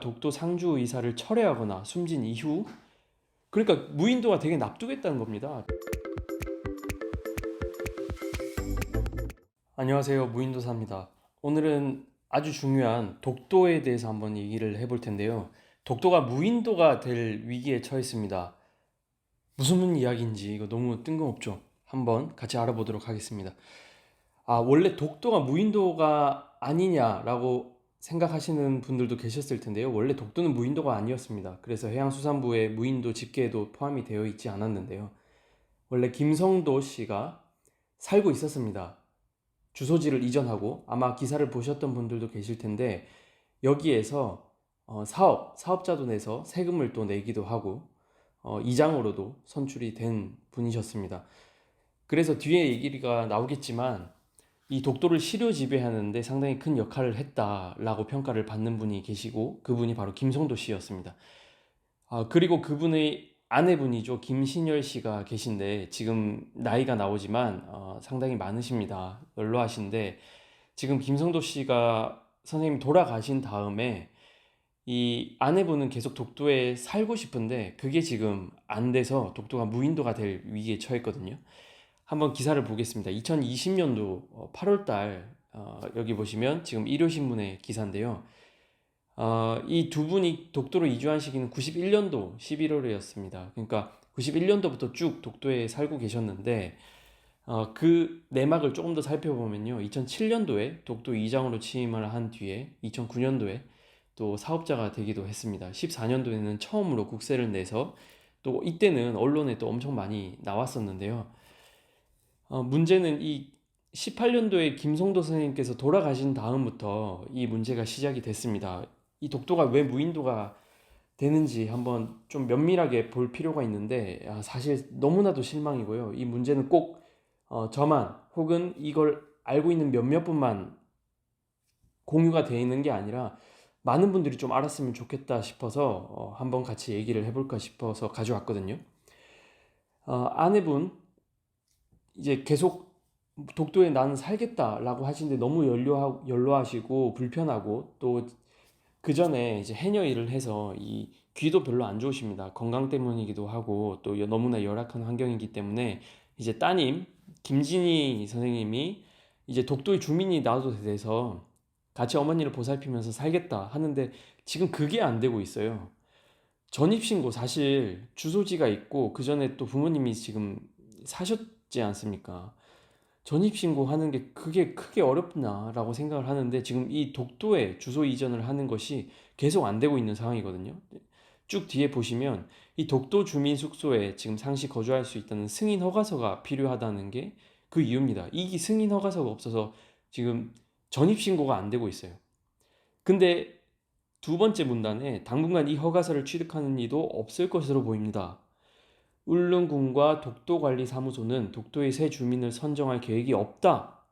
독도 상주 의사를 철회하거나 숨진 이후, 그러니까 무인도가 되게 납두겠다는 겁니다. 안녕하세요, 무인도사입니다. 오늘은 아주 중요한 독도에 대해서 한번 얘기를 해볼 텐데요. 독도가 무인도가 될 위기에 처했습니다. 무슨 이야기인지 이거 너무 뜬금없죠? 한번 같이 알아보도록 하겠습니다. 원래 독도가 무인도가 아니냐라고 생각하시는 분들도 계셨을 텐데요. 원래 독도는 무인도가 아니었습니다. 그래서 해양수산부의 무인도 집계에도 포함이 되어 있지 않았는데요. 원래 김성도 씨가 살고 있었습니다. 주소지를 이전하고, 아마 기사를 보셨던 분들도 계실 텐데, 여기에서 사업자도 내서 세금을 또 내기도 하고, 이장으로도 선출이 된 분이셨습니다. 그래서 뒤에 얘기가 나오겠지만 이 독도를 실효 지배하는데 상당히 큰 역할을 했다라고 평가를 받는 분이 계시고, 그분이 바로 김성도 씨였습니다. 그리고 그분의 아내분이죠. 김신열 씨가 계신데, 지금 나이가 나오지만 상당히 많으십니다. 연로하신데, 지금 김성도 씨가 선생님 돌아가신 다음에 이 아내분은 계속 독도에 살고 싶은데 그게 지금 안 돼서 독도가 무인도가 될 위기에 처했거든요. 한번 기사를 보겠습니다. 2020년도 8월 달, 여기 보시면 지금 일요신문의 기사인데요. 이 두 분이 독도로 이주한 시기는 91년도 11월이었습니다. 그러니까 91년도부터 쭉 독도에 살고 계셨는데, 그 내막을 조금 더 살펴보면요. 2007년도에 독도 이장으로 취임을 한 뒤에 2009년도에 또 사업자가 되기도 했습니다. 14년도에는 처음으로 국세를 내서, 또 이때는 언론에 또 엄청 많이 나왔었는데요. 문제는 이 18년도에 김성도 선생님께서 돌아가신 다음부터 이 문제가 시작이 됐습니다. 이 독도가 왜 무인도가 되는지 한번 좀 면밀하게 볼 필요가 있는데, 사실 너무나도 실망이고요. 이 문제는 꼭 저만 혹은 이걸 알고 있는 몇몇 분만 공유가 되어 있는 게 아니라 많은 분들이 좀 알았으면 좋겠다 싶어서 한번 같이 얘기를 해볼까 싶어서 가져왔거든요. 아내분 이제 계속 독도에 나는 살겠다라고 하시는데 너무 연로하시고 불편하고, 또 그 전에 이제 해녀 일을 해서 이 귀도 별로 안 좋으십니다. 건강 때문이기도 하고, 또 너무나 열악한 환경이기 때문에 이제 따님 김진희 선생님이 이제 독도의 주민이 나도 돼서 같이 어머니를 보살피면서 살겠다 하는데, 지금 그게 안 되고 있어요. 전입신고 사실 주소지가 있고 그 전에 또 부모님이 지금 사셨지 않습니까? 전입신고하는 게 그게 크게 어렵나라고 생각을 하는데, 지금 이 독도에 주소 이전을 하는 것이 계속 안 되고 있는 상황이거든요. 쭉 뒤에 보시면 이 독도 주민 숙소에 지금 상시 거주할 수 있다는 승인 허가서가 필요하다는 게 그 이유입니다. 이 승인 허가서가 없어서 지금 전입신고가 안 되고 있어요. 근데 두 번째 문단에 당분간 이 허가서를 취득하는 이도 없을 것으로 보입니다. 울릉군과 독도관리사무소는 독도의 새 주민을 선정할 계획이 없다.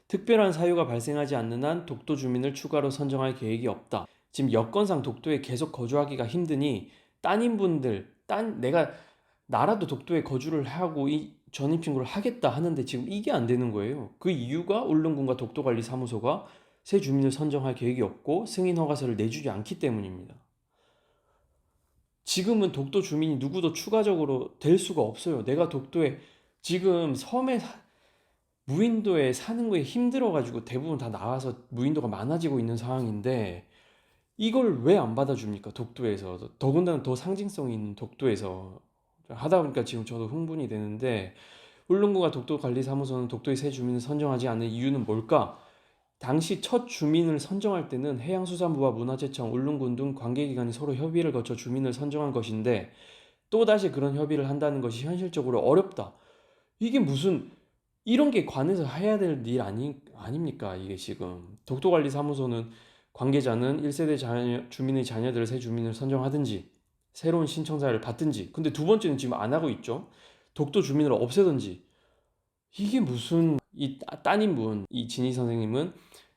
특별한 사유가 발생하지 않는 한 독도 주민을 추가로 선정할 계획이 없다. 지금 여건상 독도에 계속 거주하기가 힘드니 내가 나라도 독도에 거주를 하고 이 전입신고를 하겠다 하는데 지금 이게 안 되는 거예요. 그 이유가 울릉군과 독도관리사무소가 새 주민을 선정할 계획이 없고 승인 허가서를 내주지 않기 때문입니다. 지금은 독도 주민이 누구도 추가적으로 될 수가 없어요. 내가 독도에 지금 무인도에 사는 거에 힘들어가지고 대부분 다 나와서 무인도가 많아지고 있는 상황인데, 이걸 왜 안 받아줍니까? 독도에서. 더군다나 더 상징성 있는 독도에서 하다 보니까 지금 저도 흥분이 되는데, 울릉도가 독도관리사무소는 독도의 새 주민을 선정하지 않는 이유는 뭘까? 당시 첫 주민을 선정할 때는 해양수산부와 문화재청, 울릉군 등 관계기관이 서로 협의를 거쳐 주민을 선정한 것인데, 또다시 그런 협의를 한다는 것이 현실적으로 어렵다. 이게 무슨, 이런 게 관에서 해야 될 일 아닙니까? 이게 지금 독도관리사무소는 관계자는 1세대 주민의 자녀들을 새 주민을 선정하든지 새로운 신청사를 받든지, 근데 두 번째는 지금 안 하고 있죠. 독도 주민을 없애든지. 이게 무슨, 이 따님분 이 진희 선생님은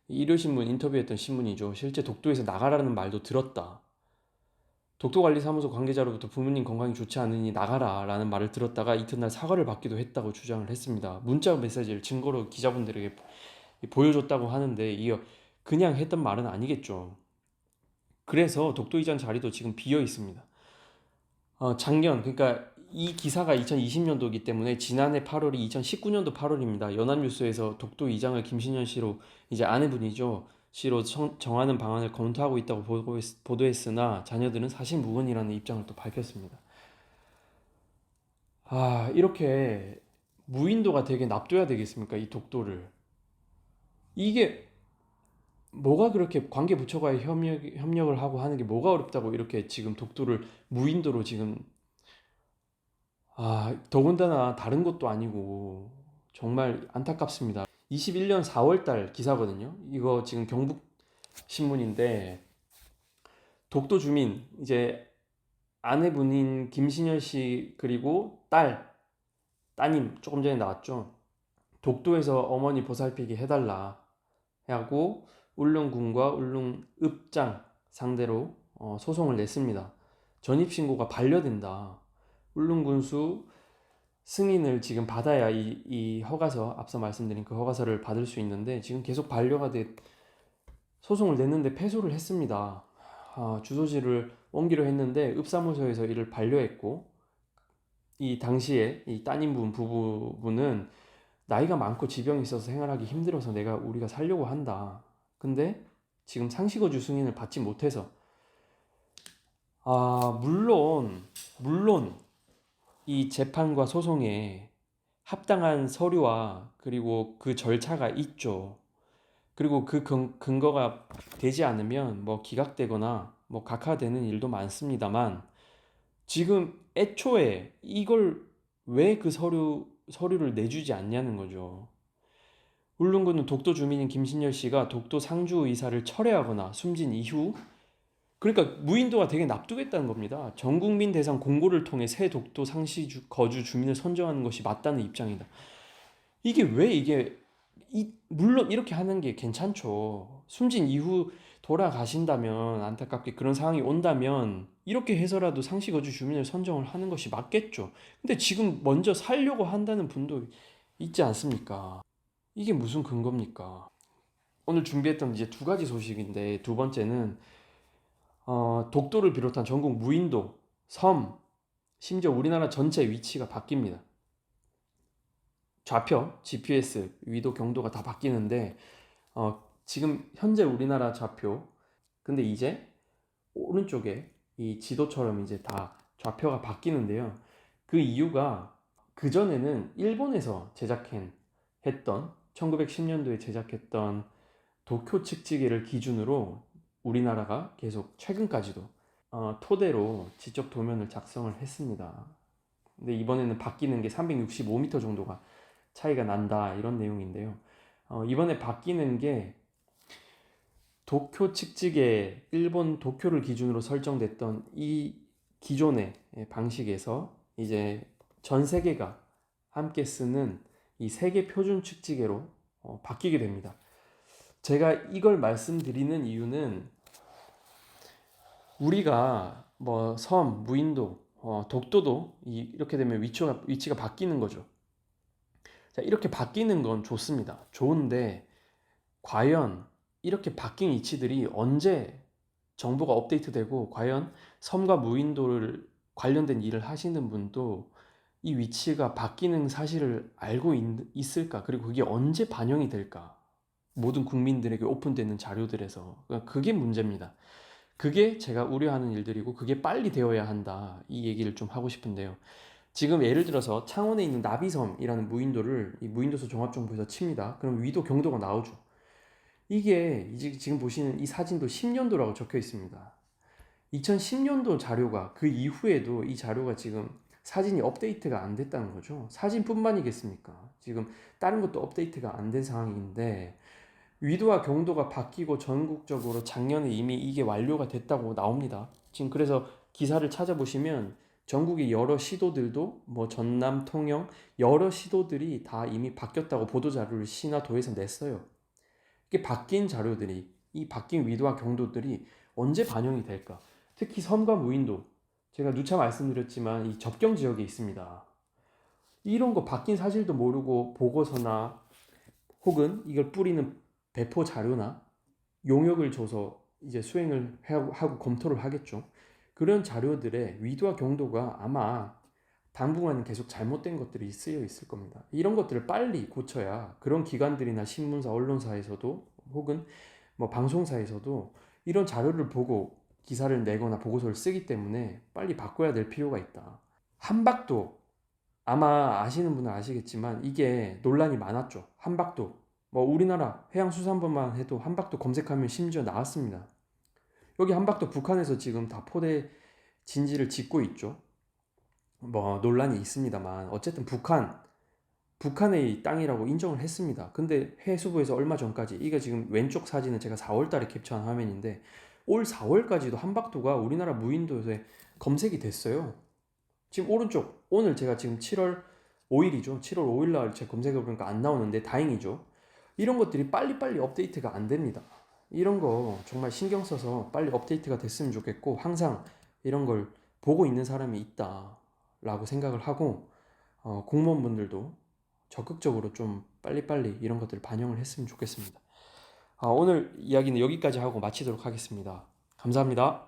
일요신문 인터뷰했던 신문이죠. 실제 독도에서 나가라는 말도 들었다. 독도관리사무소 관계자로부터 부모님 건강이 좋지 않으니 나가라 라는 말을 들었다가 이튿날 사과를 받기도 했다고 주장을 했습니다. 문자 메시지를 증거로 기자분들에게 보여줬다고 하는데, 이거 그냥 했던 말은 아니겠죠. 그래서 독도 이전 자리도 지금 비어 있습니다. 작년, 그러니까 이 기사가 2020년도이기 때문에 지난해 8월이 2019년도 8월입니다. 연합뉴스에서 독도 이장을 김신현 씨로, 이제 아내분이죠, 씨로 정하는 방안을 검토하고 있다고 보도했으나 자녀들은 사실 무근이라는 입장을 또 밝혔습니다. 이렇게 무인도가 되게 놔둬야 되겠습니까? 이 독도를. 이게 뭐가 그렇게 관계부처와의 협력을 하고 하는 게 뭐가 어렵다고 이렇게 지금 독도를 무인도로 지금, 더군다나 다른 것도 아니고 정말 안타깝습니다. 21년 4월 달 기사거든요. 이거 지금 경북신문인데, 독도 주민, 이제 아내분인 김신열 씨 그리고 따님 조금 전에 나왔죠. 독도에서 어머니 보살피기 해달라 하고 울릉군과 울릉읍장 상대로 소송을 냈습니다. 전입신고가 반려된다. 울릉군수 승인을 지금 받아야 이 허가서, 앞서 말씀드린 그 허가서를 받을 수 있는데 지금 계속 반려가 돼 소송을 냈는데 패소를 했습니다. 주소지를 옮기려 했는데 읍사무소에서 이를 반려했고, 이 당시에 이 따님분 부부는 나이가 많고 지병이 있어서 생활하기 힘들어서 우리가 살려고 한다. 근데 지금 상시거주 승인을 받지 못해서, 물론 이 재판과 소송에 합당한 서류와 그리고 그 절차가 있죠. 그리고 그 근거가 되지 않으면 뭐 기각되거나 뭐 각하되는 일도 많습니다만, 지금 애초에 이걸 왜 그 서류를 내주지 않냐는 거죠. 울릉군은 독도 주민인 김신열 씨가 독도 상주 의사를 철회하거나 숨진 이후, 그러니까 무인도가 되게 납두겠다는 겁니다. 전국민 대상 공고를 통해 새 독도 상시 거주 주민을 선정하는 것이 맞다는 입장이다. 물론 이렇게 하는 게 괜찮죠. 숨진 이후 돌아가신다면, 안타깝게 그런 상황이 온다면 이렇게 해서라도 상시 거주 주민을 선정을 하는 것이 맞겠죠. 근데 지금 먼저 살려고 한다는 분도 있지 않습니까? 이게 무슨 근거입니까? 오늘 준비했던 이제 두 가지 소식인데, 두 번째는 독도를 비롯한 전국 무인도, 섬, 심지어 우리나라 전체 위치가 바뀝니다. 좌표, GPS, 위도, 경도가 다 바뀌는데, 지금 현재 우리나라 좌표, 근데 이제 오른쪽에 이 지도처럼 이제 다 좌표가 바뀌는데요. 그 이유가, 그전에는 일본에서 했던 1910년도에 제작했던 도쿄 측지계를 기준으로 우리나라가 계속 최근까지도 토대로 지적 도면을 작성을 했습니다. 근데 이번에는 바뀌는 게 365m 정도가 차이가 난다, 이런 내용인데요. 이번에 바뀌는 게, 도쿄 측직의 일본 도쿄를 기준으로 설정됐던 이 기존의 방식에서 이제 전 세계가 함께 쓰는 이 세계 표준 측지계로 바뀌게 됩니다. 제가 이걸 말씀드리는 이유는, 우리가 뭐 섬, 무인도, 독도도 이렇게 되면 위치가 바뀌는 거죠. 자, 이렇게 바뀌는 건 좋습니다. 좋은데, 과연 이렇게 바뀐 위치들이 언제 정보가 업데이트되고, 과연 섬과 무인도를 관련된 일을 하시는 분도 이 위치가 바뀌는 사실을 알고 있을까? 그리고 그게 언제 반영이 될까? 모든 국민들에게 오픈되는 자료들에서. 그러니까 그게 문제입니다. 그게 제가 우려하는 일들이고, 그게 빨리 되어야 한다, 이 얘기를 좀 하고 싶은데요. 지금 예를 들어서 창원에 있는 나비섬이라는 무인도를 이 무인도서 종합정보에서 칩니다. 그럼 위도, 경도가 나오죠. 이게 이제 지금 보시는 이 사진도 10년도라고 적혀 있습니다. 2010년도 자료가, 그 이후에도 이 자료가 지금 사진이 업데이트가 안 됐다는 거죠. 사진뿐만이겠습니까? 지금 다른 것도 업데이트가 안 된 상황인데, 위도와 경도가 바뀌고 전국적으로 작년에 이미 이게 완료가 됐다고 나옵니다. 지금 그래서 기사를 찾아보시면 전국의 여러 시도들도, 뭐 전남, 통영, 여러 시도들이 다 이미 바뀌었다고 보도자료를 시나 도에서 냈어요. 이게 바뀐 자료들이, 이 바뀐 위도와 경도들이 언제 반영이 될까? 특히 섬과 무인도, 제가 누차 말씀드렸지만 이 접경 지역에 있습니다. 이런 거 바뀐 사실도 모르고 보고서나 혹은 이걸 뿌리는 배포 자료나 용역을 줘서 이제 수행을 하고 검토를 하겠죠. 그런 자료들의 위도와 경도가 아마 당분간 계속 잘못된 것들이 쓰여 있을 겁니다. 이런 것들을 빨리 고쳐야 그런 기관들이나 신문사, 언론사에서도 혹은 뭐 방송사에서도 이런 자료를 보고 기사를 내거나 보고서를 쓰기 때문에 빨리 바꿔야 될 필요가 있다. 한박도 아마 아시는 분은 아시겠지만 이게 논란이 많았죠. 한박도. 뭐 우리나라 해양수산부만 해도 한박도 검색하면 심지어 나왔습니다. 여기 한박도 북한에서 지금 다 포대 진지를 짓고 있죠. 뭐 논란이 있습니다만 어쨌든 북한의 땅이라고 인정을 했습니다. 근데 해수부에서 얼마 전까지 이게 지금 왼쪽 사진은 제가 4월 달에 캡처한 화면인데 올 4월까지도 한박도가 우리나라 무인도에 검색이 됐어요. 지금 오른쪽 오늘 제가 지금 7월 5일이죠. 7월 5일 날 제가 검색해 보니까 안 나오는데 다행이죠. 이런 것들이 빨리빨리 업데이트가 안 됩니다. 이런 거 정말 신경 써서 빨리 업데이트가 됐으면 좋겠고 항상 이런 걸 보고 있는 사람이 있다라고 생각을 하고 공무원분들도 적극적으로 좀 빨리빨리 이런 것들을 반영을 했으면 좋겠습니다. 오늘 이야기는 여기까지 하고 마치도록 하겠습니다. 감사합니다.